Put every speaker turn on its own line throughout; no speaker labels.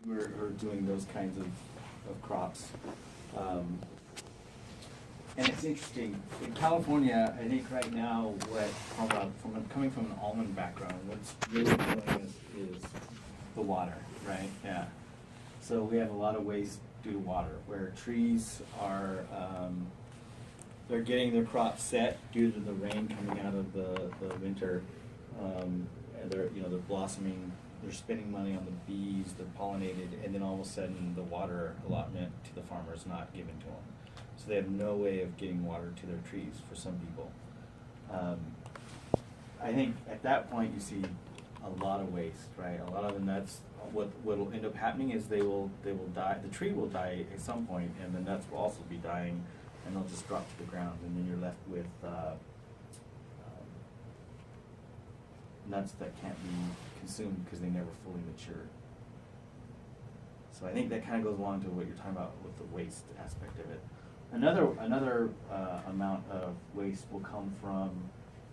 We're doing those kinds of crops. And it's interesting, in California, I think right now, coming from an almond background, what's really killing us is the water, right? Yeah. So we have a lot of waste due to water, where trees are, they're getting their crops set due to the rain coming out of the winter. And they're blossoming, they're spending money on the bees, they're pollinated, and then all of a sudden the water allotment to the farmer is not given to them. So they have no way of getting water to their trees for some people. I think at that point you see a lot of waste, right? A lot of them, that's what will end up happening is they will die, the tree will die at some point, and the nuts will also be dying, and they'll just drop to the ground, and then you're left with nuts that can't be consumed because they never fully mature. So I think that kind of goes along to what you're talking about with the waste aspect of it. Another amount of waste will come from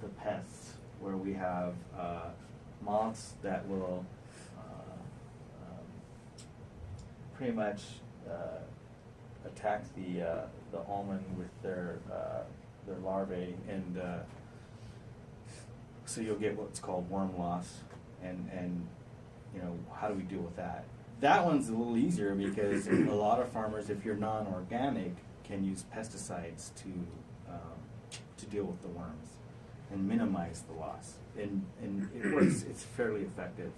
the pests, where we have moths that will pretty much attack the almond with their larvae, and so you'll get what's called worm loss, and how do we deal with that? That one's a little easier because a lot of farmers, if you're non-organic, can use pesticides to deal with the worms and minimize the loss, and it works. It's fairly effective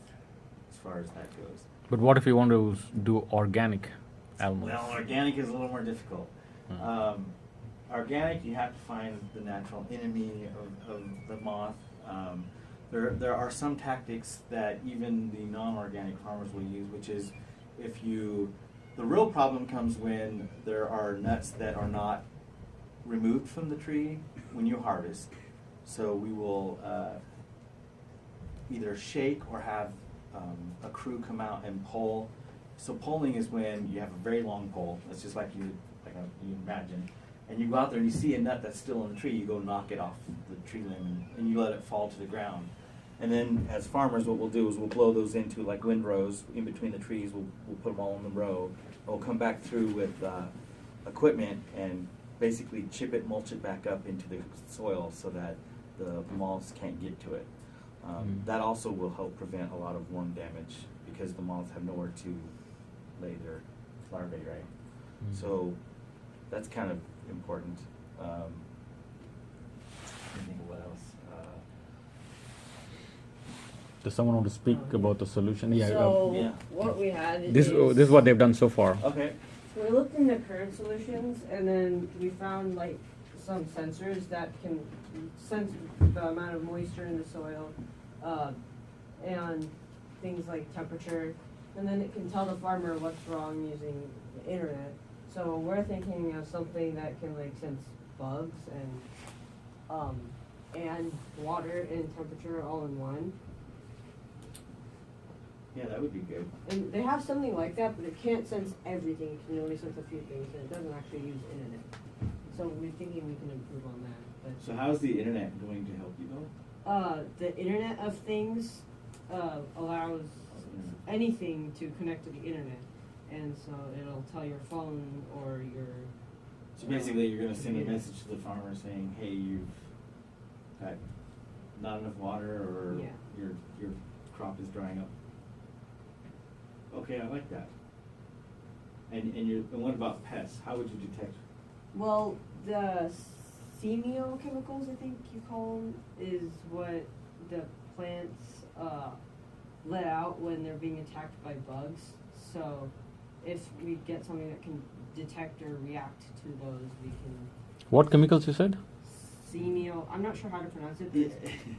as far as that goes.
But what if you want to do organic almonds?
Well, organic is a little more difficult. Organic, you have to find the natural enemy of the moth. There are some tactics that even the non-organic farmers will use, which is the real problem comes when there are nuts that are not removed from the tree when you harvest. So we will either shake or have a crew come out and pull. So pulling is when you have a very long pole. That's just like you imagine. And you go out there and you see a nut that's still in the tree, you go knock it off the tree limb and you let it fall to the ground. And then as farmers, what we'll do is we'll blow those into like windrows in between the trees. We'll put them all in the row. We'll come back through with equipment and basically chip it, mulch it back up into the soil so that the moths can't get to it. That also will help prevent a lot of worm damage because the moths have nowhere to lay their larvae, right? So that's kind of important. I think what else?
Does someone want to speak about the solution?
What we had
this is what they've done so far.
Okay.
So we looked into current solutions, and then we found like some sensors that can sense the amount of moisture in the soil, and things like temperature, and then it can tell the farmer what's wrong using the internet. So we're thinking of something that can like sense bugs and water and temperature all in one.
Yeah, that would be good.
And they have something like that, but it can't sense everything. It can only sense a few things, and it doesn't actually use internet. So we're thinking we can improve on that. But
So how's the internet going to help you though?
the Internet of Things allows anything to connect to the internet, and so it'll tell your phone or your.
So basically, you're going to send a message to the farmer saying, "Hey, you've got not enough water, or your crop is drying up." Okay, I like that. And what about pests? How would you detect?
Well, the semiochemicals, I think you call them, is what the plants let out when they're being attacked by bugs. So if we get something that can detect or react to those, we can.
What chemicals you said?
Semio, I'm not sure how to pronounce it, but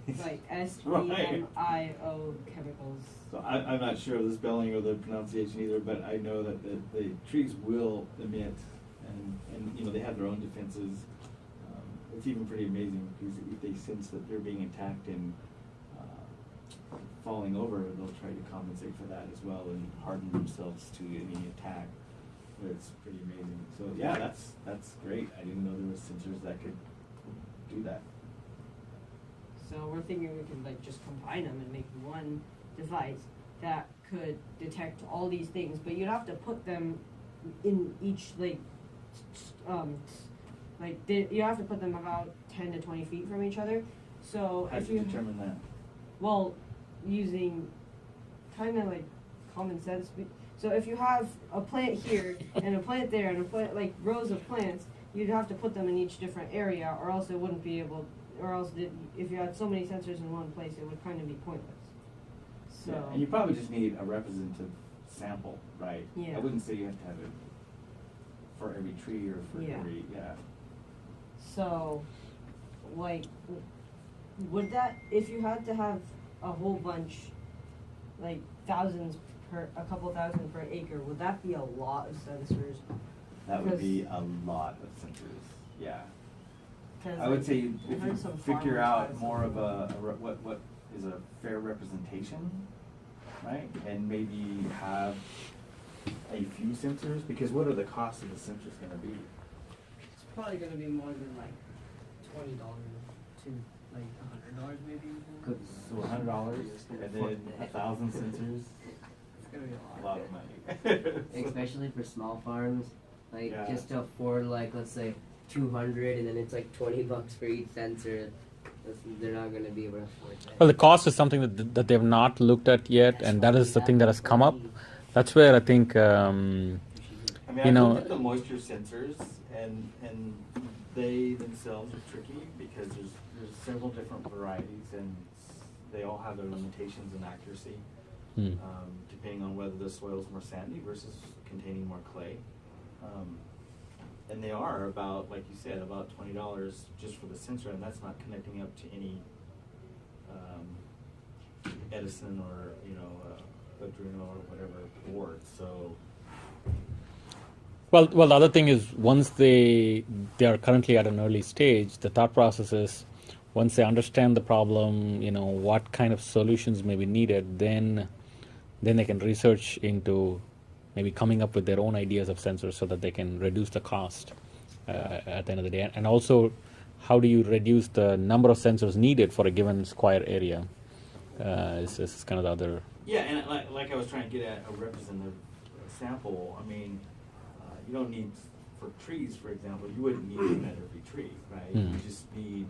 it's like SEMIO chemicals.
So I'm not sure of the spelling or the pronunciation either, but I know that the trees will emit, and they have their own defenses. It's even pretty amazing because if they sense that they're being attacked and falling over, they'll try to compensate for that as well and harden themselves to any attack. But it's pretty amazing. So yeah, that's great. I didn't know there was sensors that could do that.
So we're thinking we can like just combine them and make one device that could detect all these things, but you'd have to put them in each you have to put them about 10 to 20 feet from each other. So
How
if
do you
you
determine that?
well, using kind of like common sense. So if you have a plant here and a plant there and a plant, like rows of plants, you'd have to put them in each different area, or else it wouldn't be able. Or else, if you had so many sensors in one place, it would kind of be pointless. So.
Yeah, and you probably just need a representative sample, right?
Yeah.
I wouldn't say you have to have it for every tree or for every, yeah.
So, like, would that, if you had to have a whole bunch, like a couple thousand per acre, would that be a lot of sensors?
That would be a lot of sensors, yeah.
'Cause,
I would
like,
say
I
if
heard
you
some
figure
farmers
out
had
more of
some-
what is a fair representation, right? And maybe have a few sensors, because what are the costs of the sensors gonna be?
It's probably gonna be more than like $20 to like $100 maybe.
So $100 and then 1,000 sensors,
It's gonna be
a lot of money.
Especially for small farms, like
Yeah.
just to afford like let's say 200 and then it's like $20 for each sensor. They're not going to be able to afford that.
Well, the cost is something that they've not looked at yet, and that is the thing that has come up. That's where I think
I mean,
You
I
know-
looked at the moisture sensors, and they themselves are tricky because there's several different varieties, and they all have their limitations in accuracy, depending on whether the soil is more sandy versus containing more clay. And they are about, like you said, about $20 just for the sensor, and that's not connecting up to any Edison or Arduino or whatever board. So.
Well, the other thing is once they are currently at an early stage, the thought process is once they understand the problem, what kind of solutions may be needed, then they can research into maybe coming up with their own ideas of sensors so that they can reduce the cost at the end of the day. And also, how do you reduce the number of sensors needed for a given square area? Is kind of the other.
Yeah, and like I was trying to get at a representative sample. I mean, you don't need, for trees, for example, you wouldn't need them at every tree, right? You just need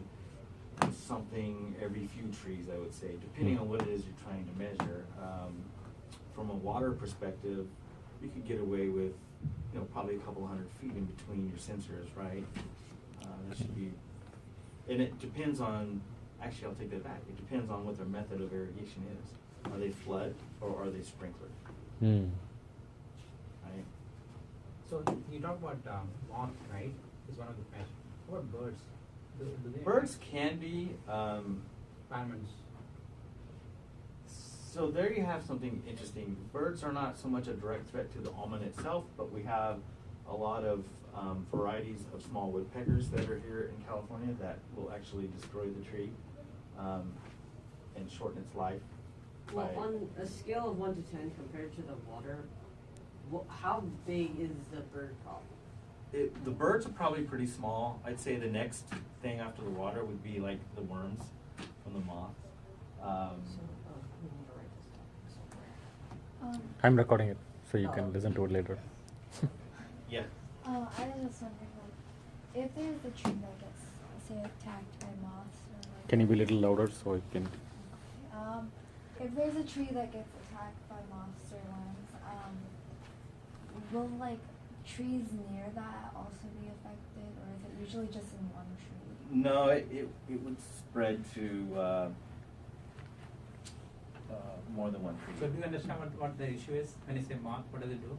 something every few trees, I would say, depending on what it is you're trying to measure. From a water perspective, you could get away with, probably a couple hundred feet in between your sensors, right? That should be, and it depends on, actually I'll take that back, it depends on what their method of irrigation is. Are they flood or are they sprinkler? Right?
So you talk about moth, right? Is one of the pests. What about birds? Do they
Birds can be,
parents?
so there you have something interesting. Birds are not so much a direct threat to the almond itself, but we have a lot of varieties of small woodpeckers that are here in California that will actually destroy the tree and shorten its life.
Well,
by-
on a scale of 1 to 10 compared to the water, how big is the bird problem?
The birds are probably pretty small. I'd say the next thing after the water would be like the worms from the moths.
We need to write this down.
I'm recording it, so you
Oh.
can listen to it later.
Yeah.
I was just wondering, like, if there's a tree that gets, say, attacked by moths or like.
Can you be a little louder so you can?
If there's a tree that gets attacked by moths or worms, will like trees near that also be affected, or is it usually just in one tree?
No, it would spread to more than one tree.
So do you understand what the issue is when you say moth? What does it do?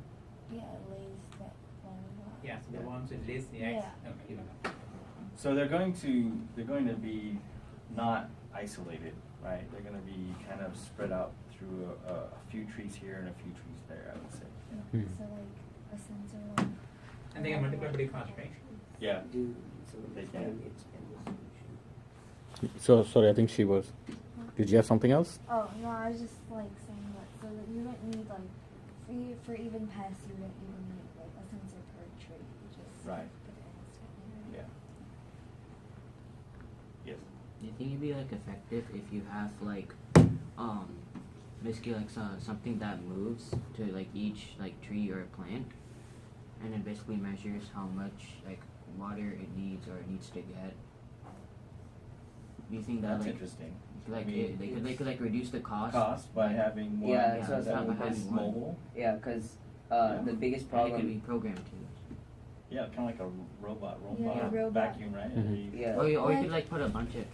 Yeah, it lays that worm.
Yeah, so the
Yeah.
worms it lays the eggs.
Yeah.
Okay, you know.
So they're going to be not isolated, right? They're going to be kind of spread out through a few trees here and a few trees there, I would say. Yeah.
So like a sensor will.
And they can multiply pretty fast, right?
Yeah.
Do some
They
of
can.
expand the solution.
So sorry, I think she was. Did you have something else?
Oh no, I was just like saying that so that you don't need like for even pests you don't even need like a sensor per tree. You just
Right.
put it instantly.
Yeah. Yes.
Do you think it'd be like effective if you have like
basically like something that moves to like each like tree or plant, and it basically measures how much like water it needs or it needs to get. Do you think that
That's
like
interesting.
like
I mean,
they could like reduce the
cost by having one
Yeah,
so
that
it's not
would
by
be
having one.
mobile.
Yeah, because
Yeah.
the biggest
and it could be
problem.
programmed too.
Yeah, kind of like a robot
Yeah, robot.
vacuum, right?
Mhm.
You-
Yeah.
Or you
Like-
could like put a bunch of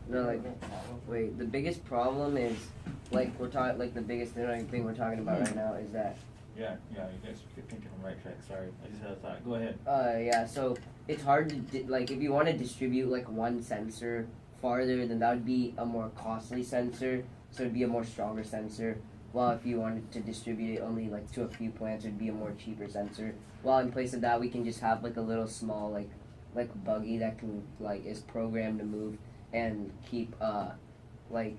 No, like, wait. The biggest problem is, like, we're talking. Like, the biggest thing we're talking about right now is that.
Yeah, you guys are thinking on the right track. Sorry, I just had a thought. Go ahead.
Yeah. So it's hard to like if you want to distribute like one sensor farther, then that would be a more costly sensor. So it'd be a more stronger sensor. While if you wanted to distribute it only like to a few plants, it'd be a more cheaper sensor. While in place of that, we can just have like a little small like buggy that can like is programmed to move and keep like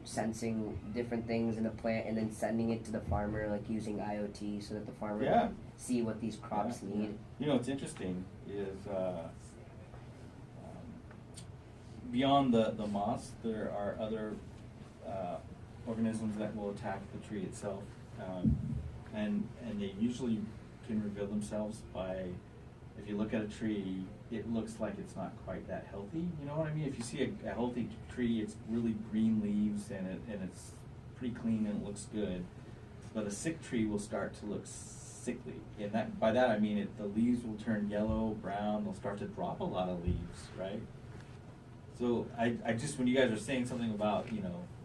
sensing different things in a plant and then sending it to the farmer like using IoT so that the farmer
Yeah.
can see what these crops
Yeah.
need.
You know what's interesting is beyond the moss, there are other organisms that will attack the tree itself, and they usually can reveal themselves by, if you look at a tree, it looks like it's not quite that healthy. You know what I mean? If you see a healthy tree, it's really green leaves and it's pretty clean and it looks good. But a sick tree will start to look sickly, and by that I mean the leaves will turn yellow, brown. They'll start to drop a lot of leaves, right? So I just, when you guys are saying something about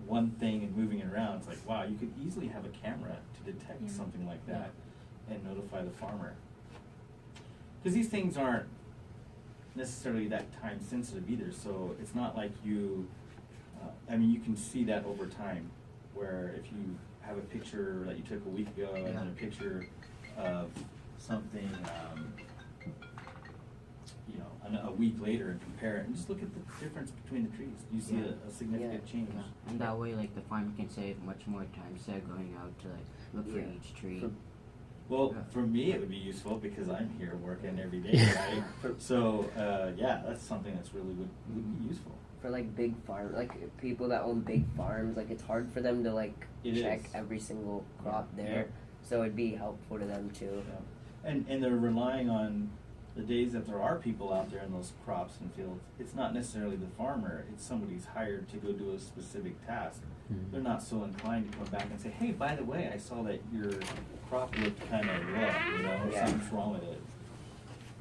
one thing and moving it around, it's like, wow, you could easily have a camera to detect something like that and notify the farmer. Because these things aren't necessarily that time sensitive either, so it's not like you can see that over time, where if you have a picture that you took a week ago and then a picture of something a week later and compare it and just look at the difference between the trees, you see a significant change.
and that way like the farmer can save much more time instead of going out to like look for each tree.
Well, for me, it would be useful because I'm here working every day, right? So, that's something that's really would be useful.
For like big farm, like people that own big farms, like it's hard for them to like check
is.
every single crop there. So it'd be helpful to them too.
Yeah. And they're relying on the days that there are people out there in those crops and fields. It's not necessarily the farmer, it's somebody's hired to go do a specific task. They're not so inclined to come back and say, hey, by the way, I saw that your crop looked kind of low, something's wrong with it.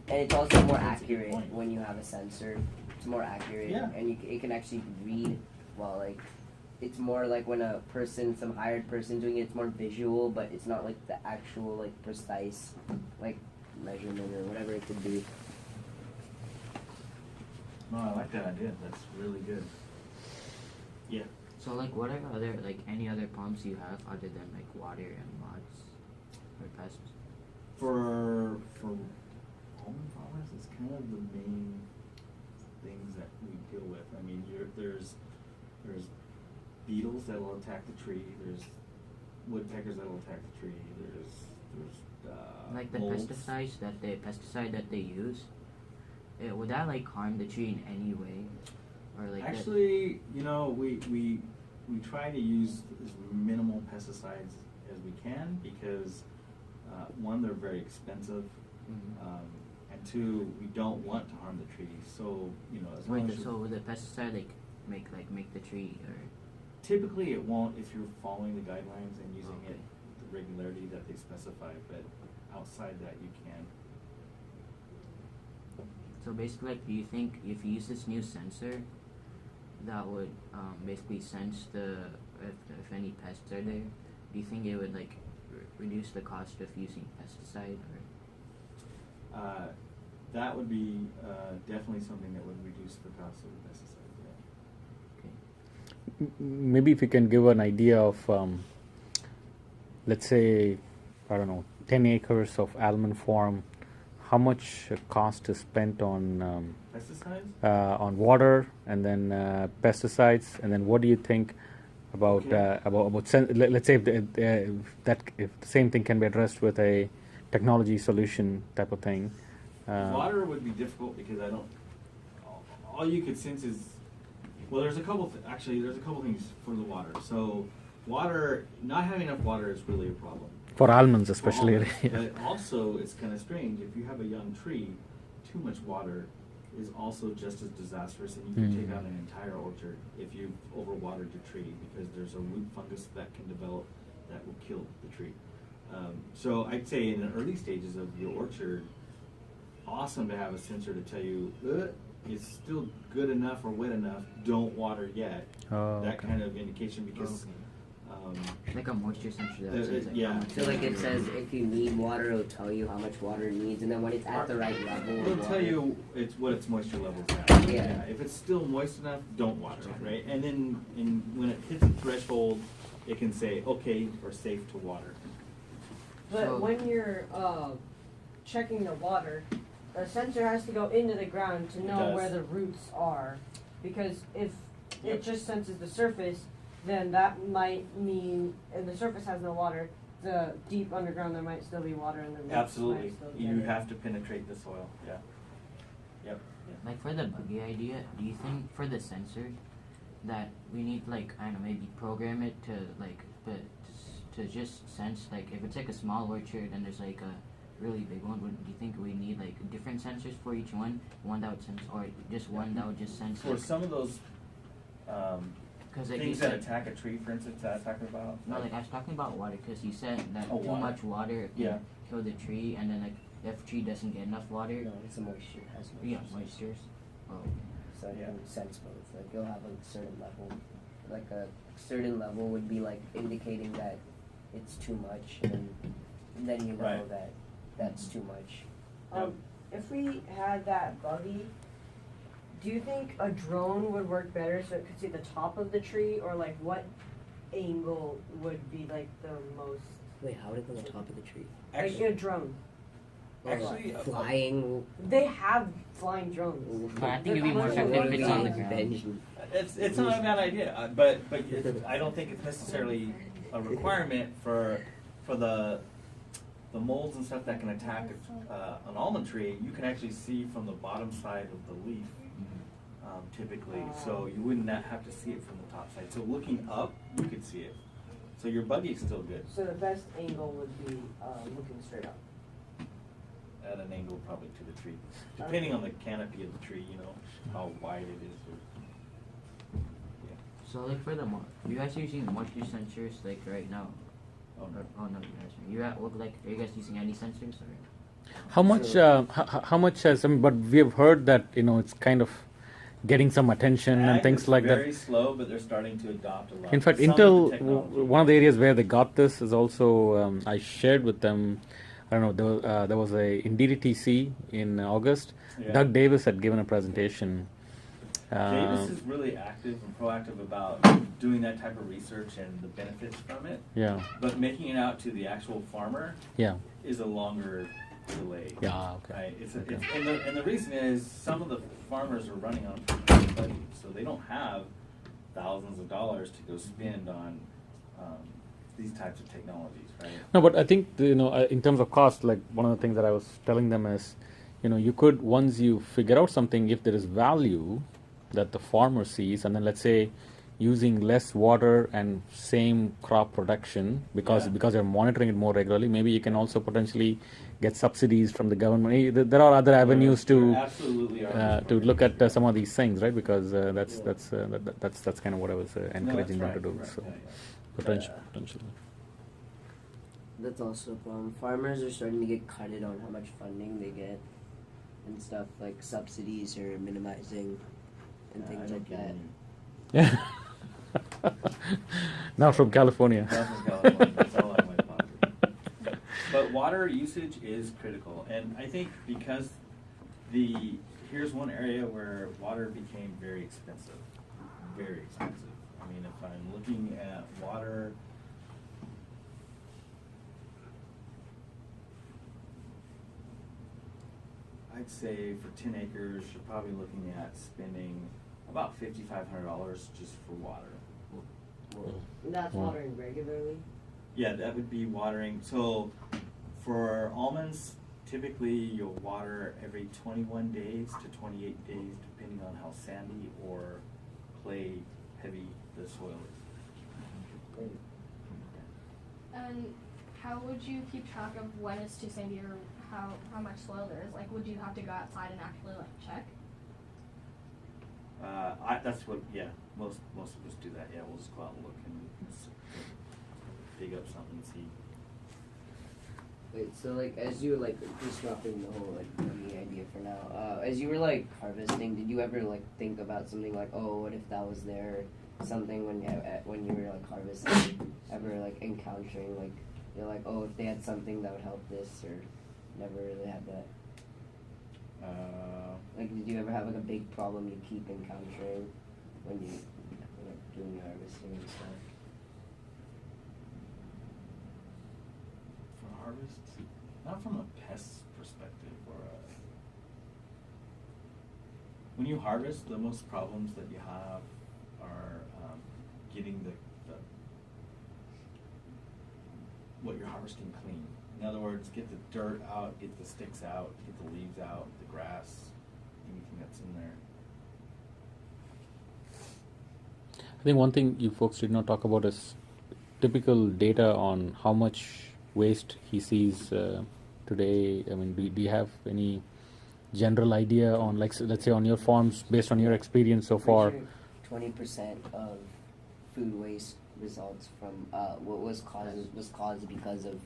And it's also more
That's a good
accurate
point.
when you have a sensor. It's more accurate,
Yeah.
and it can actually read. Well, like it's more like when some hired person doing it. It's more visual, but it's not like the actual like precise like measurement or whatever it could be.
No, I like that idea. That's really good. Yeah.
So like what are other like any other problems you have other than like water and moths or pests?
For almond farmers, it's kind of the main things that we deal with. I mean, there's beetles that will attack the tree. There's woodpeckers that will attack the tree. There's
Like the
molds.
pesticide that they use, would that like harm the tree in any way, or like
Actually, we try to use as minimal pesticides as we can because one, they're very expensive, and two, we don't want to harm the tree. So as long as
so would the pesticide like make the tree or?
typically it won't if you're following the guidelines and using
Okay.
it the regularity that they specify, but outside that you can.
So basically, like, do you think if you use this new sensor, that would basically sense if any pests are there? Do you think it would like reduce the cost of using pesticide or?
That would be definitely something that would reduce the cost of the pesticides.
Maybe if you can give an idea of, let's say, I don't know, 10 acres of almond farm, how much cost is spent on
Pesticides?
on water and then pesticides, and then what do you think about
Okay.
let's say if the same thing can be addressed with a technology solution type of thing.
Water would be difficult because all you could sense is, well, there's a couple things for the water. So water, not having enough water is really a problem.
For almonds,
For
especially.
almonds.
Yeah.
But also, it's kind of strange, if you have a young tree, too much water is also just as disastrous, and you can take out an entire orchard if you've overwatered your tree, because there's a root fungus that can develop that will kill the tree. So I'd say in the early stages of your orchard, awesome to have a sensor to tell you, it's still good enough or wet enough, don't water yet.
Oh,
That
okay.
kind of indication, because
Like a moisture sensor that says like,
yeah.
how much
So like it
water
says
you need.
if you need water, it'll tell you how much water it needs, and then when it's at the right level. of
it'll
water-
tell you what its moisture level's at.
Yeah.
If it's still moist enough, don't water it, right? And then when it hits the threshold, it can say okay or safe to water.
But
So-
when you're checking the water, the sensor has to go into the ground to know
does.
where the roots are. Because if
Yep.
it just senses the surface, then that might mean, and the surface has no water, the deep underground there might still be water and the roots
Absolutely,
might still
you
get it.
have to penetrate the soil. Yeah. Yep.
Like for the buggy idea, do you think for the sensor that we need like, I don't know, maybe program it to like, but to just sense like if it's like a small orchard and there's like a really big one, do you think we need like different sensors for each one? One that would sense, or just one that would just sense
For
like,
some of those
cause like you
things that
said,
attack a tree, for instance, that I'm talking about.
no, like I was talking about water, cause you said that
Oh,
too
water.
much water can
Yeah.
kill the tree, and then like if tree doesn't get enough water,
No, it's a moisture. It has
yeah,
moisture.
moistures. Oh,
So it
Yeah.
can sense both. Like you'll have a certain level, like a certain level would be like indicating that it's too much, and then you know
Right.
that that's too much.
If we had that buggy, do you think a drone would work better so it could see the top of the tree, or like what angle would be like the most,
Wait, how would it go on the top of the tree?
like a drone?
Actually,
Flying.
They have flying drones.
But I think it'd be more
They're
effective if it's on the
commercial.
ground.
Benji.
it's not a bad idea, but I don't think it's necessarily a requirement for the molds and stuff that can attack an almond tree. You can actually see from the bottom side of the leaf, typically, so you wouldn't have to see it from the top side. So looking up, you could see it. So your buggy's still good
So the best angle would be looking straight up.
at an angle probably to the tree, depending on the canopy of the tree. You know how wide it is.
So like for the you guys are using moisture sensors like right now?
Oh, no.
Oh no, you guys are. You at work like are you guys using any sensors or?
How much? How much has? I mean, but we have heard that it's kind of getting some attention and
Ag
things
is
like that.
Very slow, but they're starting to adopt a lot.
In fact,
Some of the
Intel,
technology.
one of the areas where they got this is also, I shared with them, I don't know, there was in DDTC in August.
Yeah.
Doug Davis had given a presentation.
Davis is really active and proactive about doing that type of research and the benefits from it,
Yeah,
but making it out to the actual farmer
yeah,
is a longer delay.
yeah, okay.
Right? It's
Okay.
and the reason is some of the farmers are running on a budget, so they don't have thousands of dollars to go spend on these types of technologies, right?
No, but I think, in terms of cost, like one of the things that I was telling them is, you could, once you figure out something, if there is value that the farmer sees, and then let's say using less water and same crop production because you're monitoring it more regularly, maybe you can also potentially get subsidies from the government. There are other avenues
There absolutely are.
to look at some of these things, right? Because that's kind of what I was encouraging them to do.
Right,
So
yeah.
potentially.
That's also a problem. Farmers are starting to get cutted on how much funding they get and stuff, like subsidies or minimizing and things
I
like
don't
that.
get
Yeah. Not from California.
Not from California, that's all I went on. But water usage is critical, and I think because here's one area where water became very expensive. Very expensive. I mean, if I'm looking at water, I'd say for 10 acres, you're probably looking at spending about $5,500 just for water.
That's
Wow.
watering regularly.
Yeah, that would be watering. So for almonds, typically you'll water every 21 days to 28 days, depending on how sandy or clay heavy the soil is.
And how would you keep track of when it's too sandy or how much soil there is? Like, would you have to go outside and actually like check?
That's what, yeah, most of us do that. Yeah, we'll just go out and look and dig up something and see.
Wait, so like as you were like just dropping the whole like the idea for now, as you were like harvesting, did you ever like think about something like, oh, what if that was there, something when you were like harvesting, ever like encountering like you're like, oh, if they had something that would help this, or never really had that? Like, did you ever have like a big problem you keep encountering when you like doing your harvesting and stuff?
For harvest, not from a pest perspective or when you harvest, the most problems that you have are getting the what you're harvesting clean. In other words, get the dirt out, get the sticks out, get the leaves out, the grass, anything that's in there.
I think one thing you folks did not talk about is typical data on how much waste he sees today. I mean, do you have any general idea on, like, let's say on your farms, based on your experience so far?
20% of food waste results from what was caused because of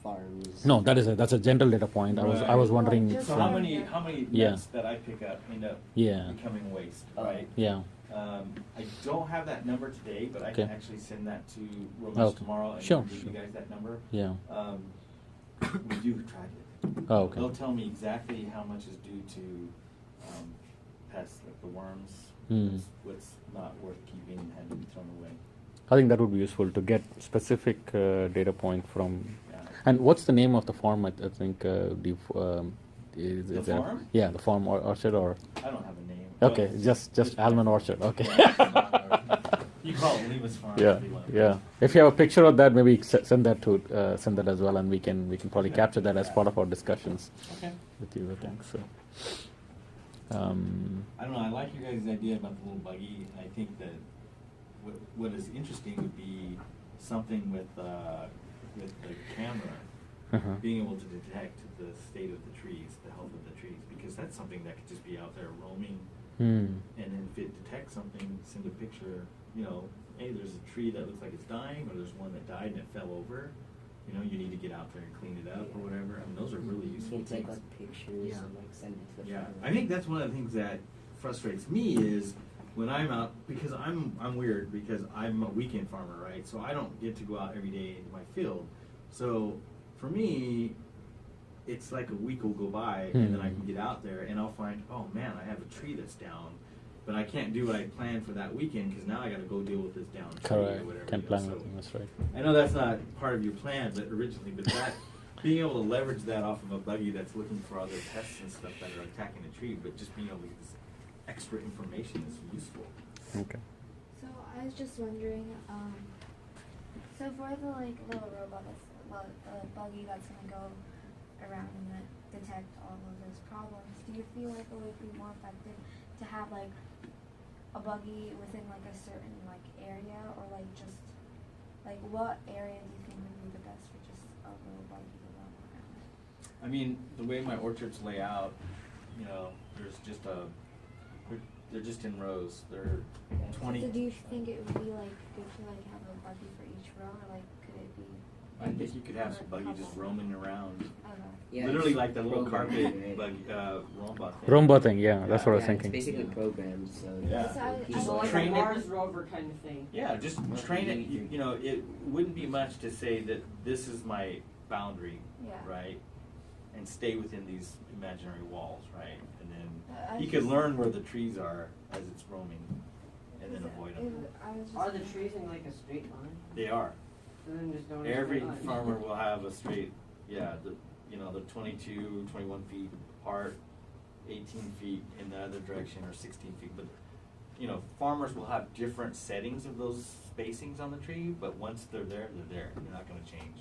farms.
No, that's a general data point. I was wondering.
Just
So how many
Yeah.
nuts that I pick up end up
Yeah.
becoming waste,
Oh.
right?
Yeah.
I don't have that number today, but I
Okay.
can actually send that to
Oh,
Romesh
okay.
tomorrow and
Sure,
give
sure.
you guys that number.
Yeah.
We do track it.
Oh, okay.
They'll tell me exactly how much is due to pests like the worms,
Hmm.
what's not worth keeping and had to be thrown away.
I think that would be useful to get specific data point from.
Yeah.
And what's the name of the farm? I think is
The
there-
farm?
Yeah, the farm or orchard or.
I don't have a name.
Okay,
but-
just Almond Orchard. Okay.
You call it Lemos Farm
Yeah,
if you want.
yeah. If you have a picture of that, maybe send that as well, and we can probably
Okay.
capture that as part of our discussions
Okay.
with you. I think so.
I don't know. I like your guys' idea about the little buggy. I think that what is interesting would be something with the camera
Uh-huh.
being able to detect the state of the trees, the health of the trees, because that's something that could just be out there roaming.
Hmm.
And then if it detects something, send a picture. You know, hey, there's a tree that looks like it's dying, or there's one that died and it fell over. You know, you need to get out there and clean it up or whatever. I mean, those are really
You
useful
can take
things.
like pictures
Yeah.
and like send it to the
Yeah,
farmer.
I think that's one of the things that frustrates me is when I'm out, because I'm weird because I'm a weekend farmer, right? So I don't get to go out every day into my field. So for me, it's like a week will go by and then I can get out there and I'll find, oh man, I have a tree that's down, but I can't do what I planned for that weekend because now I got to go deal with this down tree
Correct.
or whatever.
Can't
you know,
plan
so-
with them. That's right.
I know that's not part of your plan, but originally, but that being able to leverage that off of a buggy that's looking for other pests and stuff that are attacking the tree, but just being able to get this extra information is useful.
Okay.
So I was just wondering, so for the like little robot the buggy that's gonna go around and like, detect all of those problems, do you feel like it would be more effective to have like a buggy within like a certain like area, or like just like what area do you think would be the best for just a little buggy to run around?
I mean, the way my orchards lay out, you know, they're just in rows. They're 20.
So do you think it would be like good to like have a buggy for each row, or like could it be?
I think you could have some buggy just roaming around.
Okay.
Yeah,
Literally
it's
like that little
programmed,
carpet
right?
buggy, Roomba thing.
Roomba thing, yeah, that's what I was
Yeah,
thinking.
It's basically programmed, so
Yeah.
So I
He's
So like
Train
a
it.
Mars rover kind of thing.
Yeah, just train it. You know, it wouldn't be much to say that this is my boundary,
Yeah.
right? And stay within these imaginary walls, right? And
I
then he
was
could
just-
learn where the trees are as it's roaming, and then avoid them.
I was just
Are the trees in like a straight line?
They are.
And then just going
Every
straight line.
farmer will have a straight, yeah, the 22, 21 feet apart, 18 feet in the other direction, or 16 feet. But, you know, farmers will have different settings of those spacings on the tree, but once they're there, they're there. They're not going to change.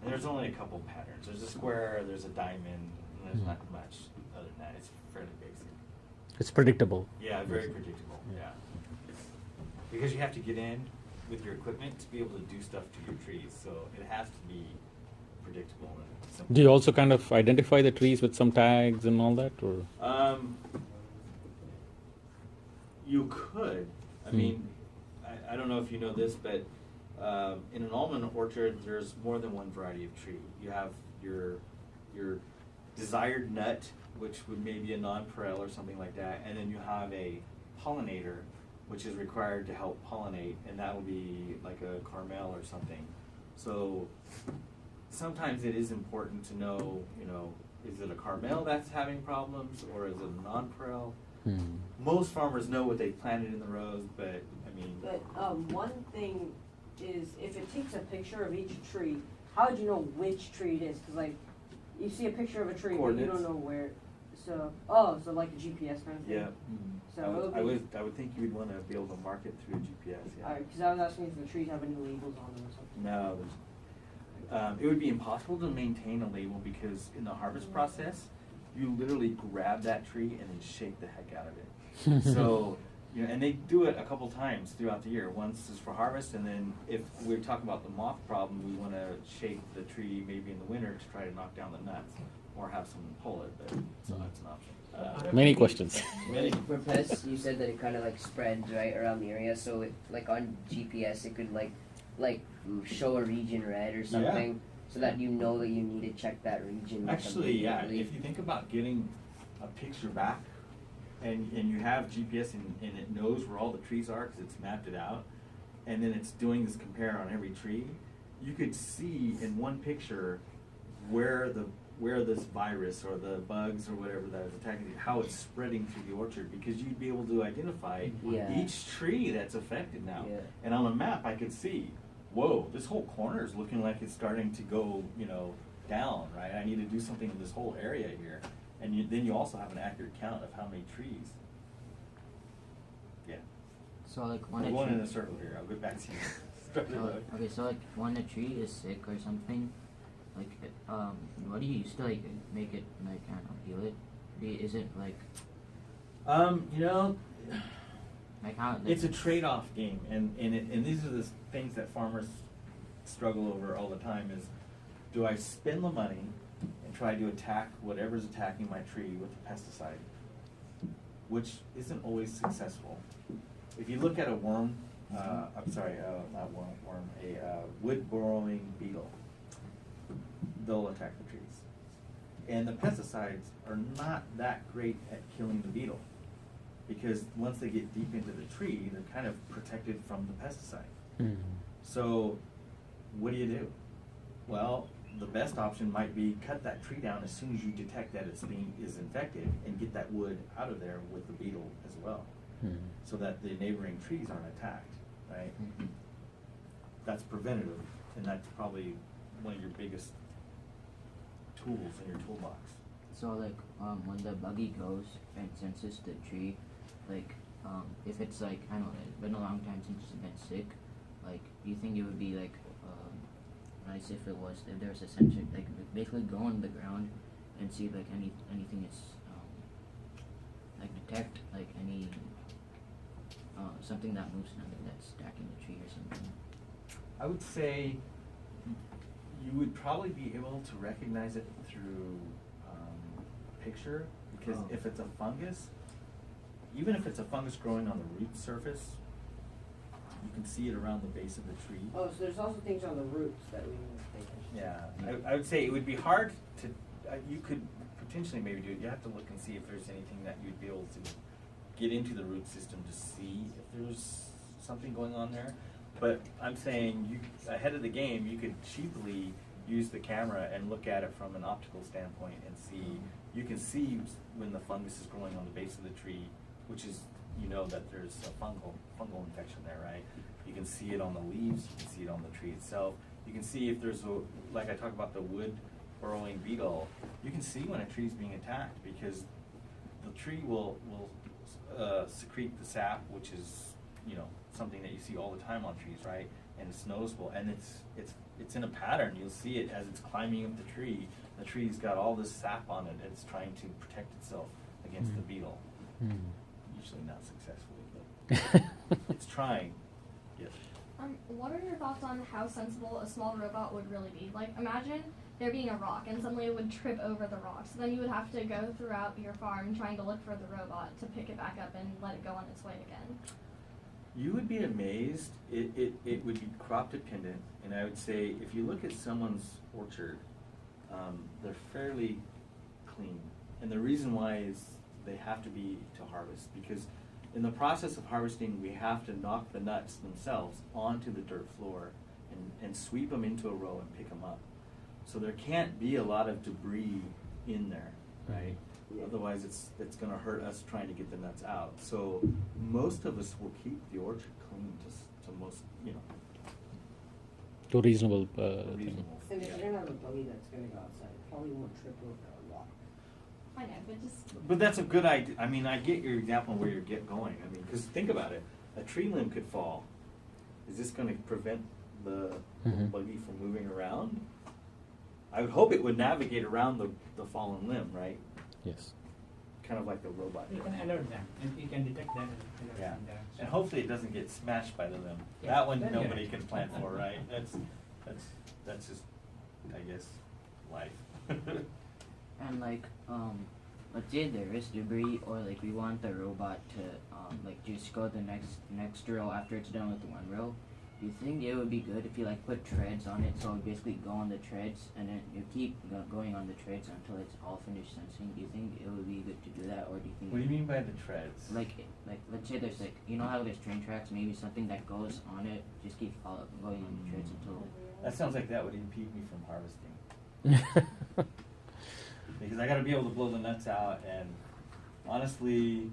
And there's only a couple patterns. There's a square, there's a diamond, and there's not much other than that. It's fairly basic.
It's predictable.
Yeah, very predictable, yeah. Because you have to get in, with your equipment to be able to do stuff to your trees. So it has to be predictable and simple.
Do you also kind of identify the trees with some tags and all that, or?
You could. I mean, I don't know if you know this, but in an almond orchard, there's more than one variety of tree. You have your desired nut, which would maybe a nonpareil or something like that, and then you have a pollinator, which is required to help pollinate, and that would be like a carmel or something. So sometimes it is important to know, is it a carmel that's having problems, or is it a nonpareil? Most farmers know what they planted in the rows, but I mean.
But one thing is, if it takes a picture of each tree, how would you know which tree it is? Because like, you see a picture of a tree, but you don't know where. So like a GPS kind of thing.
Yeah.
So
I would think you would want to be able to mark it through a GPS. Yeah.
Because I was asking if the trees have any labels on them or something.
No, it would be impossible to maintain a label because in the harvest process, you literally grab that tree and then shake the heck out of it. So, and they do it a couple times throughout the year. Once is for harvest, and then if we're talking about the moth problem, we want to shake the tree maybe in the winter to try to knock down the nuts or have someone pull it. But so that's an option.
Many questions.
Many.
For pests, you said that it kind of like spreads right around the area. So it, like on GPS, it could like show a region red or something, so that you know that you need to check that region.
Actually, yeah. If you think about getting a picture back, and you have GPS and it knows where all the trees are because it's mapped it out, and then it's doing this compare on every tree, you could see in one picture where this virus or the bugs or whatever that is attacking it, how it's spreading through the orchard, because you'd be able to identify each tree that's affected now. Yeah. And on a map, I could see, whoa, this whole corner is looking like it's starting to go, down, right? I need to do something in this whole area here. And then you also have an accurate count of how many trees. Yeah.
So like
We're going in a circle here. I'll get back to you.
So like when a tree is sick or something, like what do you use to like make it like I don't know, heal it? Is it like like how? Like,
it's a trade-off game, and these are the things that farmers struggle over all the time. Is, do I spend the money and try to attack whatever's attacking my tree with a pesticide, which isn't always successful. If you look at a worm, not worm, a wood-burrowing beetle, they'll attack the trees. And the pesticides are not that great at killing the beetle, because once they get deep into the tree, they're kind of protected from the pesticide. So what do? Well, the best option might be cut that tree down as soon as you detect that it's is infected, and get that wood out of there with the beetle as well, so that the neighboring trees aren't attacked, right? That's preventative, and that's probably one of your biggest tools in your toolbox.
So like when the buggy goes and senses the tree, like if it's like I don't know, it's been a long time since it's been sick, like do you think it would be like nice if there was a sensor, like basically go on the ground and see like anything is like detect like any something that moves, something that's attacking the tree or something?
I would say you would probably be able to recognize it through picture, because if it's a fungus, even if it's a fungus growing on the root surface, you can see it around the base of the tree.
Oh, so there's also things on the roots that we need to pay attention to.
Yeah, I would say it would be hard to, you could potentially maybe do it. You have to look and see if there's anything that you'd be able to get into the root system to see if there's something going on there. But I'm saying ahead of the game, you could cheaply use the camera and look at it from an optical standpoint and see, you can see when the fungus is growing on the base of the tree, which is, that there's a fungal infection there, right? You can see it on the leaves, you can see it on the tree itself. You can see if there's like I talked about the wood burrowing beetle, you can see when a tree's being attacked, because the tree will secrete the sap, which is, something that you see all the time on trees, right? And it's noticeable, and it's in a pattern. You'll see it as it's climbing up the tree. The tree's got all this sap on it, and it's trying to protect itself against the beetle. Usually not successfully, but it's trying. Yes.
What are your thoughts on how sensible a small robot would really be? Like, imagine there being a rock and suddenly it would trip over the rock. So then you would have to go throughout your farm trying to look for the robot to pick it back up and let it go on its way again.
You would be amazed. It would be crop dependent, and I would say if you look at someone's orchard, they're fairly clean. And the reason why is they have to be to harvest, because in the process of harvesting, we have to knock the nuts themselves onto the dirt floor and sweep them into a row and pick them up. So there can't be a lot of debris in there, right? Otherwise, it's going to hurt us trying to get the nuts out. So most of us will keep the orchard clean to most,
To reasonable.
reasonable.
And if
Yeah.
you're gonna have a buggy that's gonna go outside, it probably won't trip over a rock.
I know, but just
But that's a good idea. I mean, I get your example of where you're going. I mean, because think about it. A tree limb could fall. Is this going to prevent the
Mhm.
buggy from moving around? I would hope it would navigate around the fallen limb, right?
Yes.
Kind of like the robot.
You can alert them, and you can detect that and alert
Yeah.
them there.
And hopefully it doesn't get smashed by the limb.
Yeah,
That one
then
nobody
yeah.
can plan for, right? That's just, I guess, life.
And like, let's say there is debris, or like we want the robot to like just go the next row after it's done with one row. Do you think it would be good if you like put treads on it, so it basically go on the treads, and then you keep going on the treads until it's all finished sensing? Do you think it would be good to do that, or do you think?
What do you mean by the treads?
Like let's say there's like, you know how there's train tracks, maybe something that goes on it, just keep going on the treads until.
That sounds like that would impede me from harvesting. Because I got to be able to blow the nuts out, and honestly,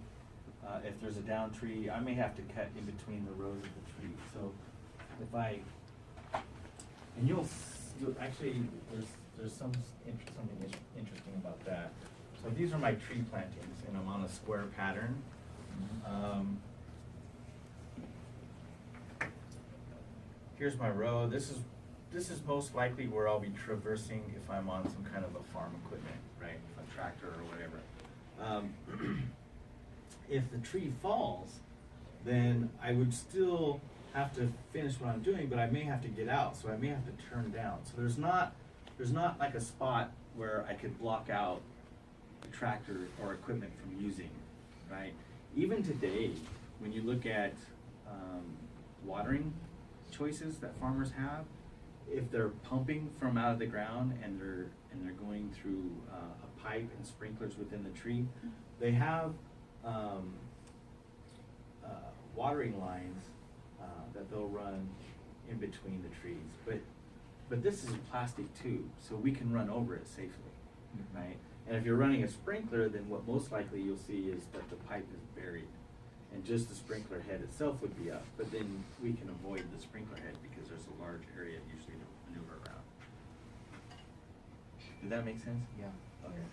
if there's a down tree, I may have to cut in between the rows of the tree. So if and you'll actually, there's something interesting about that. So these are my tree plantings, and I'm on a square pattern. Here's my row. This is most likely where I'll be traversing if I'm on some kind of a farm equipment, right? A tractor or whatever. If the tree falls, then I would still have to finish what I'm doing, but I may have to get out, so I may have to turn down. So there's not like a spot where I could block out the tractor or equipment from using, right? Even today, when you look at watering choices that farmers have, if they're pumping from out of the ground and they're going through a pipe and sprinklers within the tree, they have watering lines that they'll run in between the trees. But this is a plastic tube, so we can run over it safely, right? And if you're running a sprinkler, then what most likely you'll see is that the pipe is buried, and just the sprinkler head itself would be up. But then we can avoid the sprinkler head because there's a large area usually to maneuver around. Did that make sense?
Yeah.
Okay.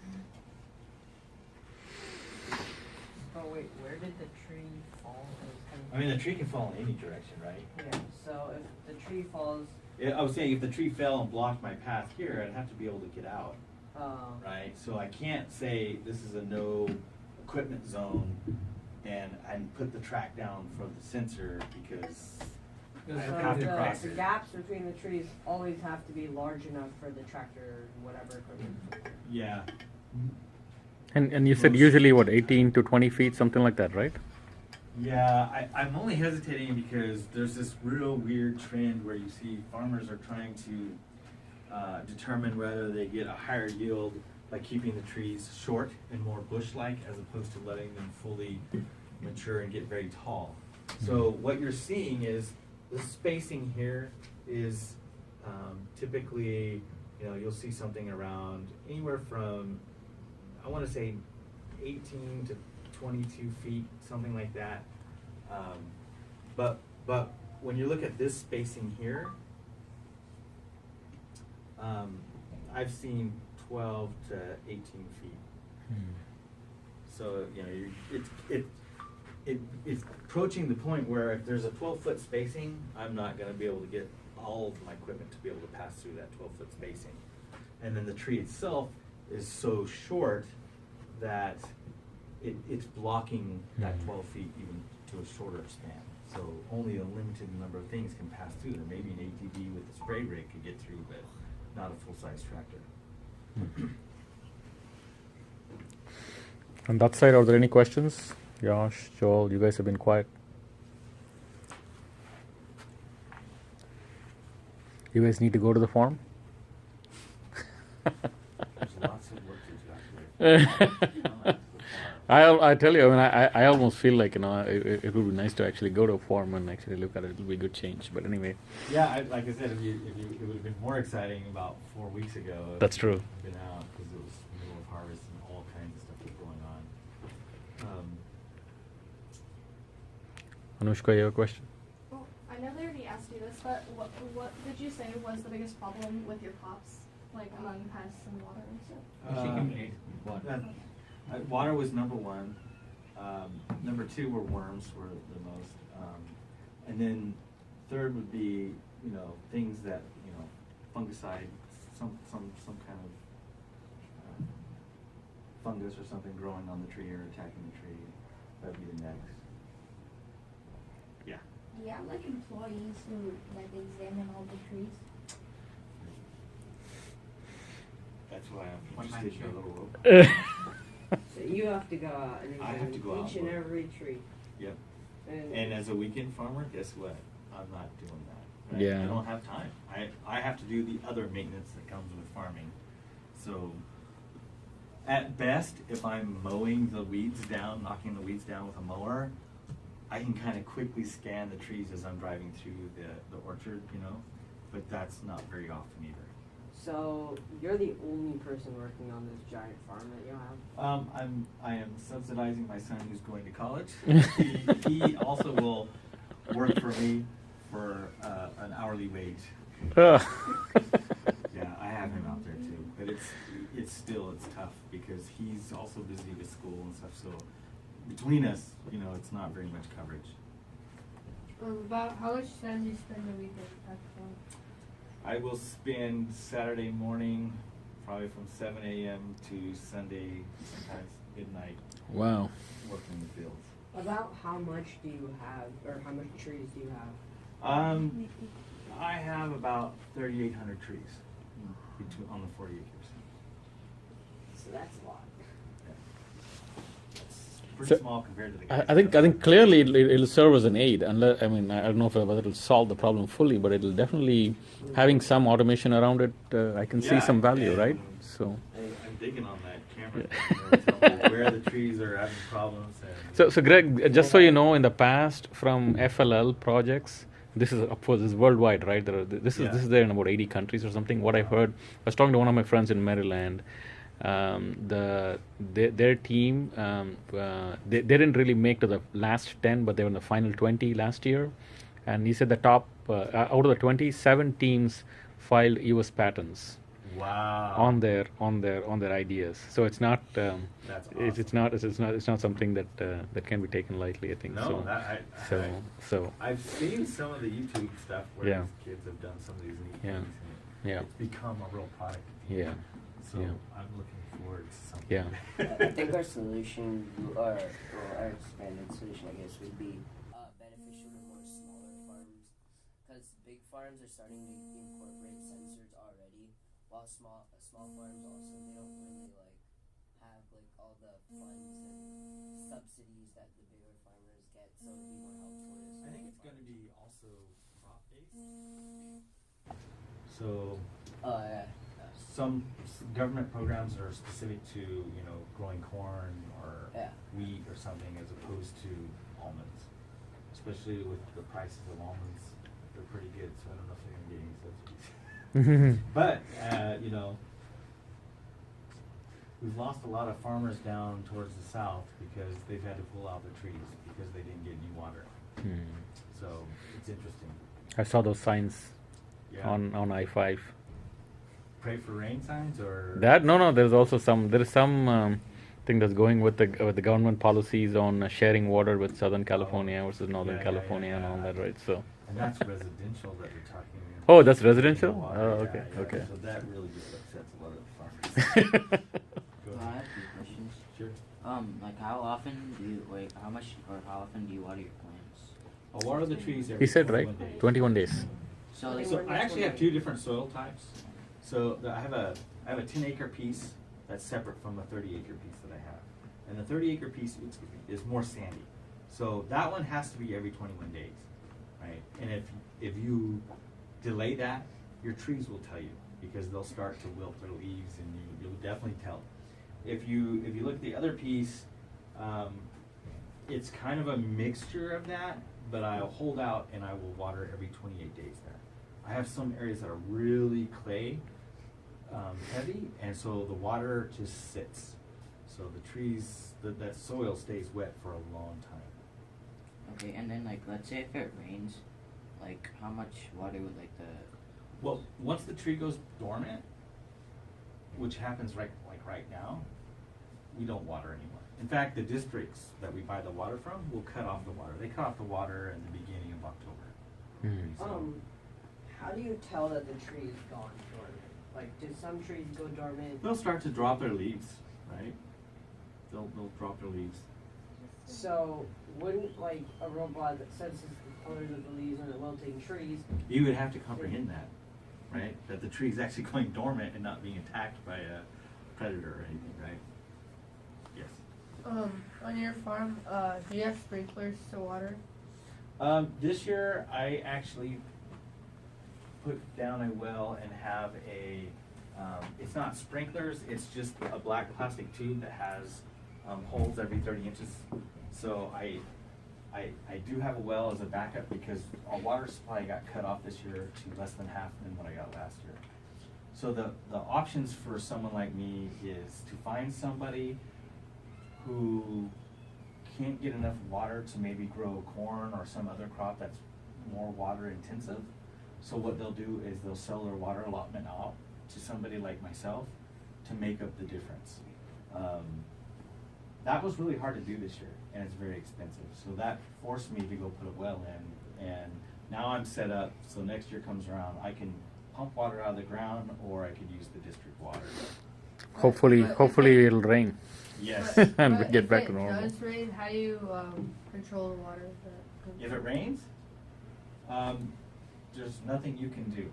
Oh wait, where did the tree fall?
I mean, the tree can fall in any direction, right?
Yeah, so if the tree falls,
Yeah, I was saying if the tree fell and blocked my path here, I'd have to be able to get out,
um,
right? So I can't say this is a no equipment zone and put the track down for the sensor because I
Because
have to
so
cross
the
it.
gaps between the trees always have to be large enough for the tractor or whatever equipment.
Yeah.
And you said usually what, 18 to 20 feet, something like that, right?
Yeah, I'm only hesitating because there's this real weird trend where you see farmers are trying to determine whether they get a higher yield by keeping the trees short and more bush-like as opposed to letting them fully mature and get very tall. So what you're seeing is the spacing here is typically, you'll see something around anywhere from, I want to say 18 to 22 feet, something like that. But when you look at this spacing here, I've seen 12 to 18 feet. So it's approaching the point where if there's a 12-foot spacing, I'm not going to be able to get all of my equipment to be able to pass through that 12-foot spacing. And then the tree itself is so short that it's blocking that 12 feet even to a shorter span. So only a limited number of things can pass through there. Maybe an ATV with a spray rig could get through, but not a full-size tractor.
On that side, are there any questions? Josh, Joel, you guys have been quiet. You guys need to go to the farm?
There's lots of work to do actually.
I tell you, I mean, I almost feel like, you know, it would be nice to actually go to a farm and actually look at it. It'll be a good change. But anyway.
Yeah, like I said, it would have been more exciting about 4 weeks ago.
That's
if
true.
I'd been out because it was middle of harvest and all kinds of stuff was going on.
Anushka, you have a question?
Well, I know they already asked you this, but what did you say was the biggest problem with your crops, like among pests and water and stuff?
She can eat
What?
one.
Water was number one. Number two were worms were the most. And then third would be, you know, things that, you know, fungicide, some kind of fungus or something growing on the tree or attacking the tree. That'd be the next. Yeah.
Do you have like employees who like examine all the trees?
That's why I'm
One man
interested in a
show.
little rope.
So you have to go out and
I have
examine
to go out
each and
and look.
every tree.
Yep.
And,
And as a weekend farmer, guess what? I'm not doing that. Right?
Yeah.
I don't have time. I have to do the other maintenance that comes with farming. So at best, if I'm mowing the weeds down, knocking the weeds down with a mower, I can kind of quickly scan the trees as I'm driving through the orchard, you know, but that's not very often either.
so you're the only person working on this giant farm that you have?
I am subsidizing my son who's going to college. He also will work for me for an hourly wage. Yeah, I have him out there too, but it's tough because he's also busy with school and stuff. So between us, you know, it's not very much coverage.
About how much time do you spend a week at the farm?
I will spend Saturday morning, probably from 7 a.m. to Sunday, sometimes midnight,
Wow.
working in the fields.
About how much do you have, or how much trees do you have?
I have about 3,800 trees on the 40 acres.
So that's a lot.
It's pretty
So,
small compared to the.
I think clearly it'll serve as an aid. Unless, I mean, I don't know whether it'll solve the problem fully, but it'll definitely, having some automation around it, I can see
Yeah,
some value,
and
right? So.
I'm digging on that camera. Tell me where the trees are having problems. And
So Greg, just so you know, in the past, from FLL projects, this is of course this is worldwide, right? This is there in about 80 countries or something. What I've heard, I was talking to one of my friends in Maryland. Their team, they didn't really make to the last 10, but they were in the final 20 last year. And he said the top out of the 27 teams filed U.S. patents.
Wow.
On their ideas. So it's not
That's
it's not something that that can be taken lightly, I think.
No,
So so
I've seen some of the YouTube stuff where
Yeah.
these kids have done some of these neat
Yeah.
things. And
Yeah.
It's become a real product.
Yeah.
So
Yeah.
I'm looking forward to something.
Yeah.
I think our solution, or our expanded solution, I guess, would be beneficial to more smaller farms, because big farms are starting to incorporate sensors already, while small farms also, they don't really have all the funds and subsidies that the bigger farmers get, so it'd be more helpful to
I think it's
smaller
going to be also crop based. So
farms. Yeah.
some government programs are specific to, you know, growing corn or
Yeah.
wheat or something as opposed to almonds. Especially with the prices of almonds, they're pretty good, so I don't know if they're going to get any subsidies. But, you know, we've lost a lot of farmers down towards the south because they've had to pull out their trees because they didn't get any water. So it's interesting.
I saw those signs
Yeah.
on I-5.
Pray for rain signs or
No, there's also some thing that's going with the government policies on sharing water with Southern California versus Northern
Yeah,
California and all that, right? So.
And that's residential that we're talking about.
Oh, that's residential?
Water,
Oh,
yeah,
okay,
yeah.
okay.
So that really just upsets a lot of the farmers. Go
I
ahead.
have a few questions.
Sure.
Like how often do you how often do you water your plants?
I'll water the trees every
He said,
21
right?
days.
21 days.
So like,
So I actually have two different soil types. So I have a 10-acre piece that's separate from a 30-acre piece that I have. And the 30-acre piece, is more sandy. So that one has to be every 21 days, right? And if you delay that, your trees will tell you, because they'll start to wilt their leaves, and you'll definitely tell. If you look at the other piece, it's kind of a mixture of that, but I'll hold out and I will water every 28 days there. I have some areas that are really clay heavy, and so the water just sits. So the trees, that soil stays wet for a long time.
Okay, and then like let's say if it rains, like how much water would like the
Well, once the tree goes dormant, which happens right now, we don't water anymore. In fact, the districts that we buy the water from will cut off the water. They cut off the water in the beginning of October. So,
How do you tell that the tree is gone dormant? Like, do some trees go dormant?
they'll start to drop their leaves, right? They'll drop their leaves.
So, wouldn't like a robot that senses the colors of the leaves on the wilting trees?
You would have to comprehend that, right? That the tree is actually going dormant and not being attacked by a predator or anything, right? Yes.
On your farm, do you have sprinklers to water?
This year, I actually put down a well and have it's not sprinklers, it's just a black plastic tube that has holes every 30 inches. So I do have a well as a backup, because our water supply got cut off this year to less than half than what I got last year. So the options for someone like me is to find somebody who can't get enough water to maybe grow corn or some other crop that's more water intensive. So what they'll do is they'll sell their water allotment out to somebody like myself to make up the difference. That was really hard to do this year, and it's very expensive. So that forced me to go put a well in, and now I'm set up, so next year comes around, I can pump water out of the ground, or I could use the district water.
Hopefully it'll rain.
Yes.
And we
But
get
if
back to
it
normal.
does rain, how do you control the water that comes
If it rains, there's nothing you can do.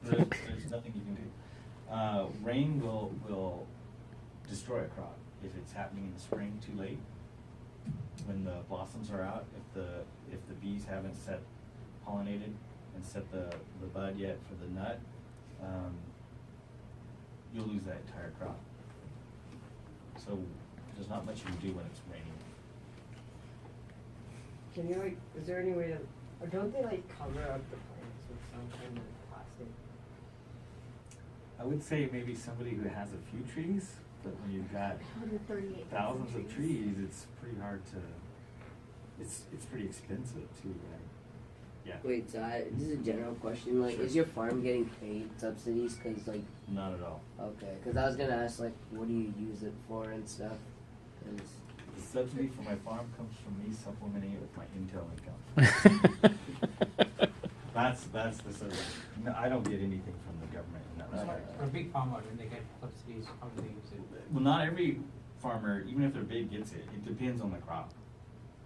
There's nothing you can do. Rain will destroy a crop if it's happening in the spring too late, when the blossoms are out. If the bees haven't pollinated and set the bud yet for the nut, you'll lose that entire crop. So there's not much you can do when it's raining.
Can you like, is there any way to, or don't they like cover up the plants with some kind of plastic?
I would say maybe somebody who has a few trees, but when you've got
138
thousands of trees, it's pretty hard to, it's pretty expensive too, right? Yeah.
wait, so this is a general question. Like,
Sure.
is your farm getting paid subsidies? Cause like,
Not at all.
okay, cause I was gonna ask like, what do you use it for and stuff? 'Cause
The subsidy for my farm comes from me supplementing it with my Intel income. That's the subsidy. No, I don't get anything from the government in that
So
respect.
for a big farmer, when they get subsidies, how do they use it?
Well, not every farmer, even if they're big, gets it. It depends on the crop.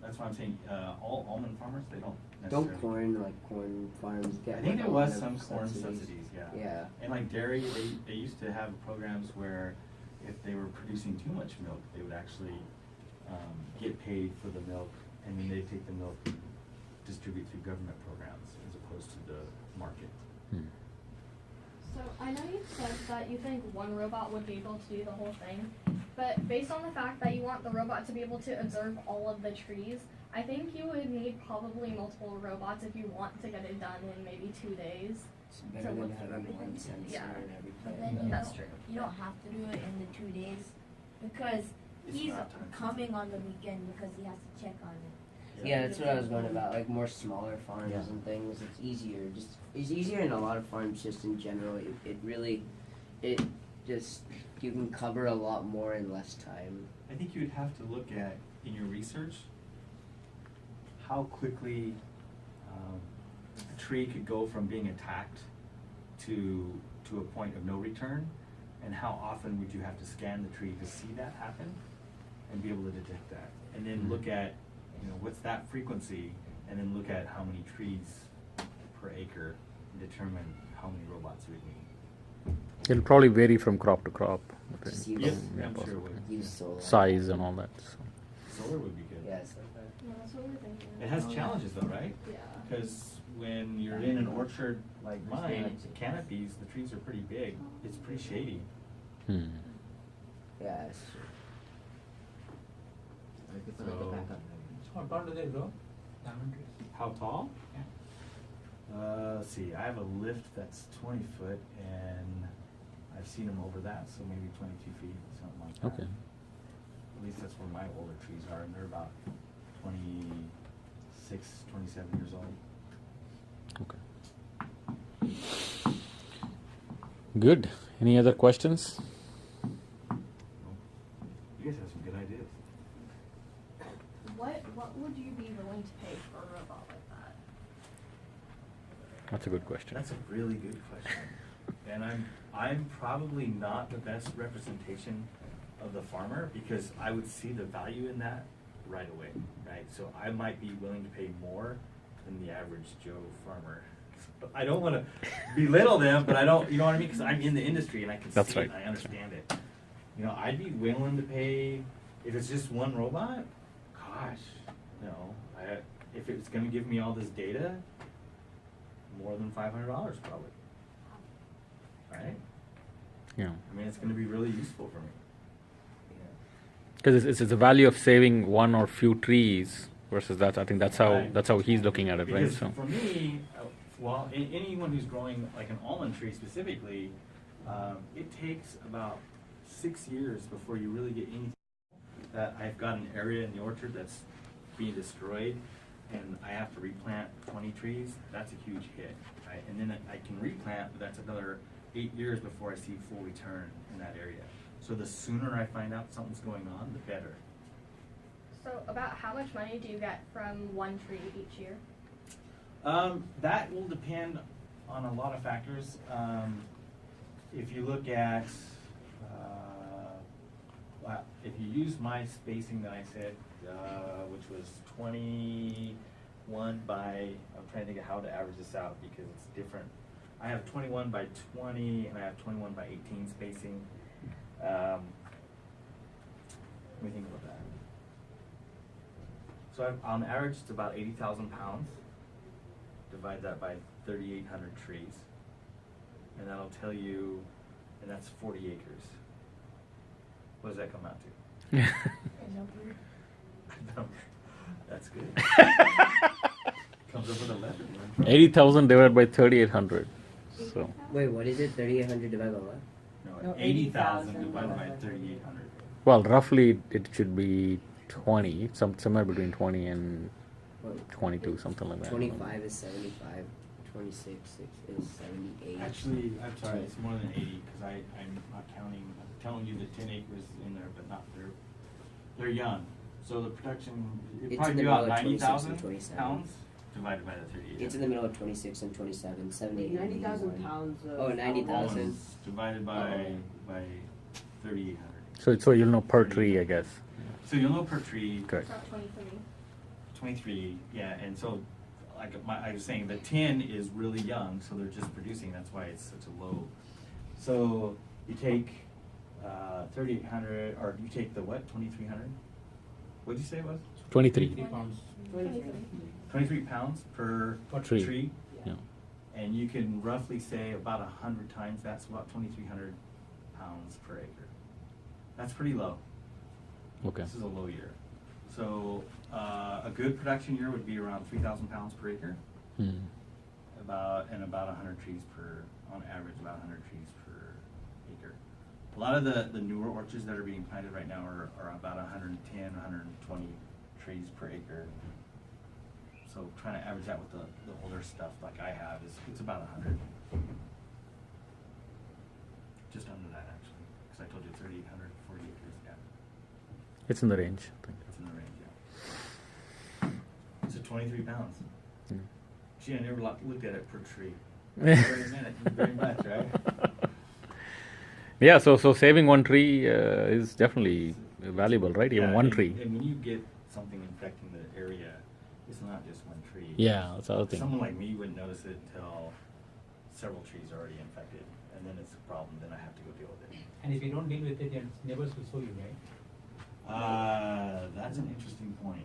That's why I'm saying, all almond farmers, they don't necessarily.
don't corn farms get?
I think
like,
there
a lot
was
of
some corn subsidies, yeah.
Yeah.
And like dairy, they used to have programs where if they were producing too much milk, they would actually get paid for the milk, and then they take the milk and distribute through government programs as opposed to the market.
So I know you said that you think one robot would be able to do the whole thing, but based on the fact that you want the robot to be able to observe all of the trees, I think you would need probably multiple robots if you want to get it done in maybe 2 days.
It's better
So
than
look through
having
everything.
one sensor
Yeah.
in every
But
plant.
then you
That's
don't,
true.
you don't have to do it in the 2 days because
It's
he's
not time
coming on the weekend because he has to check on it.
Yeah, that's what I was going about. Like more smaller farms
Yeah.
and things. It's easier. It's easier in a lot of farms just in general. It just you can cover a lot more in less time.
I think you'd have to look at, in your research, how quickly a tree could go from being attacked to a point of no return, and how often would you have to scan the tree to see that happen and be able to detect that, and then look at, what's that frequency and then look at how many trees per acre and determine how many robots we need.
It'll probably vary from crop to crop. I think.
Just use,
Yep,
Yeah,
I'm sure it
possibly.
would.
use solar.
Size and all that. So.
Solar would be good.
Yeah, so that.
Yeah, that's what we're thinking.
It has challenges though, right?
Yeah.
Because when you're in an orchard like mine, canopies, the trees are pretty big. It's pretty shady.
Hmm.
Yeah, that's true.
Or if you put like a
So-
backup.
How tall do they grow? Diamond trees?
How tall?
Yeah.
Let's see, I have a lift that's 20 foot and I've seen them over that, so maybe 22 feet, something like that.
Okay.
At least that's where my older trees are, and they're about 26, 27 years old.
Okay. Good. Any other questions?
You guys have some good ideas.
What would you be willing to pay for a robot like that?
That's a good question.
That's a really good question. And I'm probably not the best representation of the farmer because I would see the value in that right away, right? So I might be willing to pay more than the average Joe farmer. But I don't want to belittle them, but I don't, you know what I mean? Because I'm in the industry and I can
That's
see
right.
it and I understand it. You know, I'd be willing to pay, if it's just one robot, gosh, you know, if it's going to give me all this data, more than $500 probably. Right?
Yeah.
I mean, it's going to be really useful for me.
Because it's the value of saving one or few trees versus that. I think that's how
Right.
he's looking at it, right?
Because
So.
for me, well, anyone who's growing like an almond tree specifically, it takes about 6 years before you really get anything. That I've got an area in the orchard that's being destroyed, and I have to replant 20 trees. That's a huge hit, right? And then I can replant, but that's another 8 years before I see full return in that area. So the sooner I find out something's going on, the better.
So about how much money do you get from one tree each year?
That will depend on a lot of factors. If you look at, if you use my spacing that I said, which was 21 by, I'm trying to think of how to average this out because it's different. I have 21 by 20 and I have 21 by 18 spacing. Let me think about that. So on average, it's about 80,000 pounds. Divide that by 3,800 trees, and that'll tell you, and that's 40 acres. What does that come out to? That's good. Comes up with 11.
80,000 divided by 3,800. So.
Wait, what is it? 3,800 divided by what?
No, 80,000 divided by 3,800.
Well, roughly it should be 20, somewhere between 20 and 22, something like that.
25 is 75. 26 is 78.
Actually, I'm sorry, it's more than 80 because I'm not counting. I'm telling you the 10 acres is in there, but not they're young. So the production it'd
It's
probably
in
be
the
about
middle of 26 and
90,000
27.
pounds divided by the 38.
It's in the middle of 26 and 27, 78.
90,000
81.
pounds of.
Oh, 90,000.
Almonds divided by 3,800.
So you'll know per tree, I guess.
So you'll know per tree.
Correct.
About 23.
23, yeah, and so like I was saying, the 10 is really young, so they're just producing. That's why it's such a low. So you take 3,800, or you take the what? 2,300. What did you say it was?
23.
3 pounds.
23 pounds per
Tree.
tree.
Yeah.
And you can roughly say about 100 times that's about 2,300 pounds per acre. That's pretty low.
Okay.
This is a low year. So a good production year would be around 3,000 pounds per acre.
Hmm.
About 100 trees on average, about 100 trees per acre. A lot of the newer orchards that are being planted right now are about 110, 120 trees per acre. So trying to average that with the older stuff like I have it's about 100. Just under that actually, because I told you 3,800, 40 acres. Yeah,
It's in the range. I think.
it's in the range. Yeah. So 23 pounds.
Yeah.
Gee, I never looked at it per tree. Very much, right?
Yeah, so saving one tree is definitely valuable, right? Even
Yeah,
one
and-
tree.
And when you get something infecting the area, It's not just one tree.
Yeah, that's the other thing.
Someone like me wouldn't notice it until several trees are already infected, and then it's a problem. Then I have to go deal with it.
And if you don't deal with it, your neighbors will sue you, right?
That's an interesting point.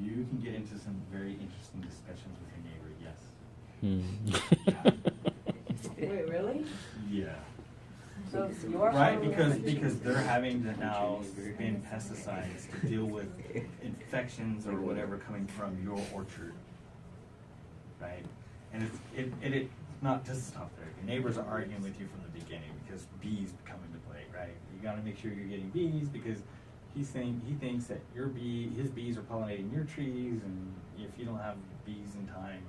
You can get into some very interesting discussions with your neighbor. Yes.
Wait, really?
Yeah.
So if your
Right,
farm-
because they're having to now spin pesticides to deal with infections or whatever coming from your orchard, right? And it's not just stop there. Your neighbors are arguing with you from the beginning because bees come into play, right? You got to make sure you're getting bees because he thinks that his bees are pollinating your trees, and if you don't have bees in time,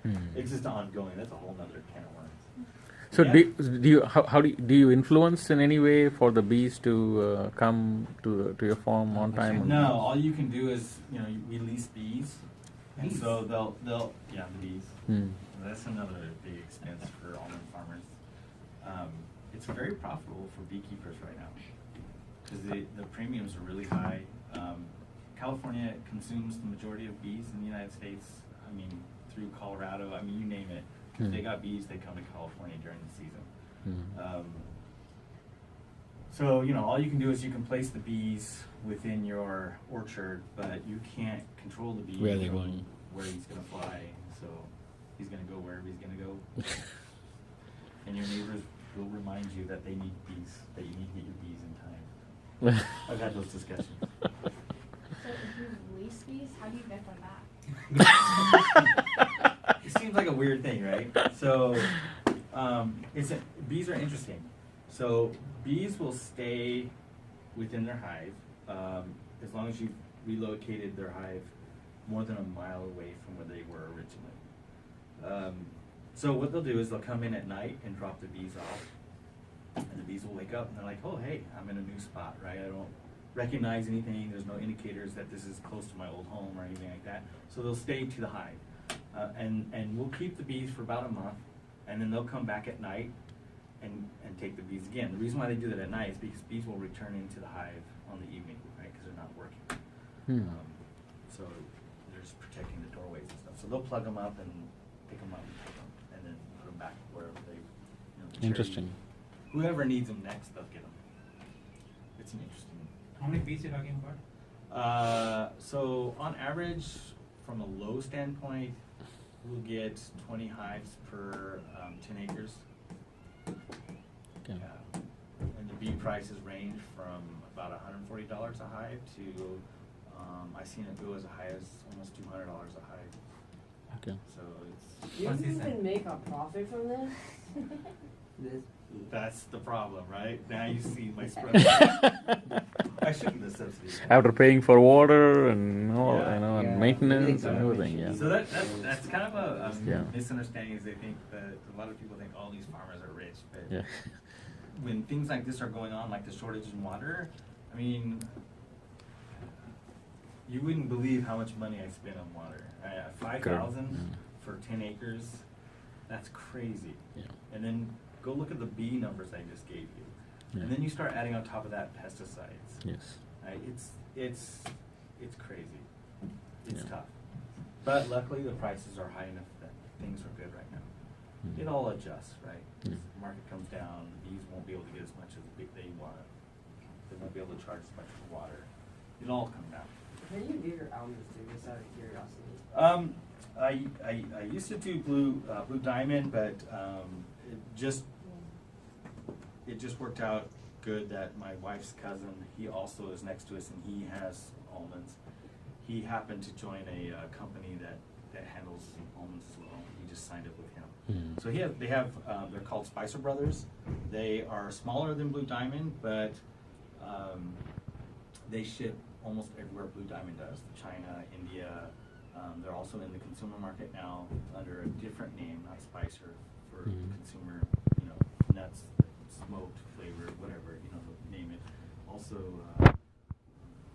and it's just ongoing. That's a whole nother can of worms.
So
Yeah.
do you how do you influence in any way for the bees to come to your farm on time?
No, all you can do is we lease bees, and so they'll the bees. That's another big expense for almond farmers. It's very profitable for beekeepers right now because the premiums are really high. California consumes the majority of bees in the United States. I mean, through Colorado. I mean, you name it. If they got bees, they come to California during the season. So all you can do is you can place the bees within your orchard, but you can't control the bees.
Where they're going.
Where he's going to fly. So he's going to go wherever he's going to go. And your neighbors will remind you that they need bees, that you need to get your bees in time. I've had those discussions.
So if you lease bees, how do you get them back?
It seems like a weird thing, right? So, bees are interesting. So bees will stay within their hive as long as you've relocated their hive more than a mile away from where they were originally. So what they'll do is they'll come in at night and drop the bees off, and the bees will wake up and they're like, oh hey, I'm in a new spot, right? I don't recognize anything. There's no indicators that this is close to my old home or anything like that. So they'll stay to the hive. And we'll keep the bees for about a month, and then they'll come back at night and take the bees again. The reason why they do that at night is because bees will return into the hive on the evening, right? Because they're not working. So they're just protecting the doorways and stuff. So they'll plug them up and pick them up and take them, and then put them back wherever they. The
Interesting.
Whoever needs them next, they'll get them. It's an interesting.
How many bees are you talking about?
So on average, from a low standpoint, we'll get 20 hives per 10 acres.
Okay.
And the bee prices range from about $140 a hive to, I've seen it go as high as almost $200 a hive.
Okay.
So it's.
Do you even make a profit from this?
That's the problem, right? Now you see my spread. I shouldn't have subsidized.
After paying for water and
Yeah.
and maintenance and everything, yeah.
So that's kind of a
Yeah.
misunderstanding. Is they think that a lot of people think all these farmers are rich, but
Yeah.
when things like this are going on, like the shortage in water, I mean, you wouldn't believe how much money I spend on water. $5,000 for 10 acres, that's crazy.
Yeah.
And then go look at the bee numbers I just gave you,
Yeah.
and then you start adding on top of that pesticides.
Yes.
Right? It's crazy. It's
Yeah.
tough. But luckily the prices are high enough that things are good right now.
Mhm.
It all adjusts, right?
Yeah.
As the market comes down, the bees won't be able to get as much as they want. They won't be able to charge as much for water. It'll all come down.
How do you do your almonds too, just out of curiosity?
I used to do blue diamond, but it just worked out good that my wife's cousin, he also is next to us and he has almonds. He happened to join a company that handles almonds as well. He just signed up with him. So they're called Spicer Brothers. They are smaller than Blue Diamond, but they ship almost everywhere Blue Diamond does. China, India. They're also in the consumer market now under a different name, not Spicer, for consumer, nuts, smoked, flavored, whatever, name it. Also,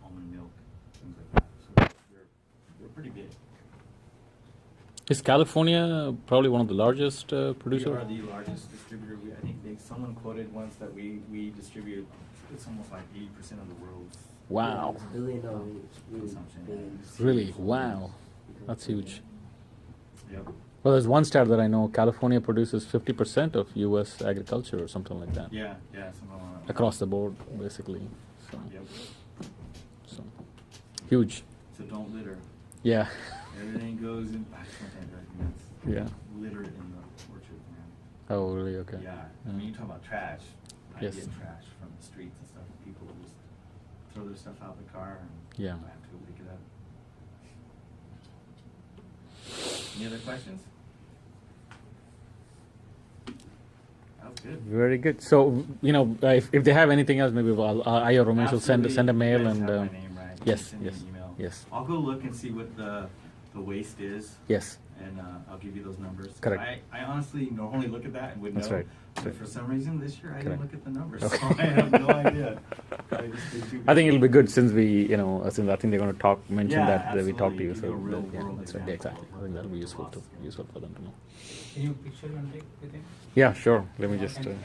almond milk, things like that. So they're pretty big.
Is California probably one of the largest producers?
We are the largest distributor. I think someone quoted once that we distribute, it's almost like 80% of the world's
Wow.
Billion
consumption.
Really? Wow. That's huge.
Yep.
Well, there's one stat that I know. California produces 50% of U.S. agriculture or something like that.
Yeah, something like that.
Across the board, basically. So,
Yep.
so huge.
So don't litter.
Yeah.
Everything goes in. I can't recommend
Yeah.
litter in the orchard, man.
Oh, really? Okay.
Yeah. I mean, you talk about trash. I
Yes.
get trash from the streets and stuff. People just throw their stuff out the car and
Yeah.
I have to go pick it up. Any other questions? That was good.
Very good. So, if they have anything else, maybe I or Ramesh will send a
Absolutely.
mail
You guys
and.
have my name, right? You
Yes,
can send me
yes,
an email.
yes.
I'll go look and see what the waste is.
Yes.
And I'll give you those numbers.
Correct.
I honestly normally look at that and would
That's
know.
right.
But for some reason this year I didn't
Correct.
look at the numbers,
Okay.
so I have no idea. I just did too
I think
busy.
it'll be good since since I think they're going to mention
Yeah,
that we talked to
absolutely.
you.
Give you a real
Yeah,
world
that's right.
example
Exactly.
of
I think that'll be
what
useful
the loss is.
for them to know.
Can you picture and take with him?
Yeah, sure. Let me
Yeah,
just.
and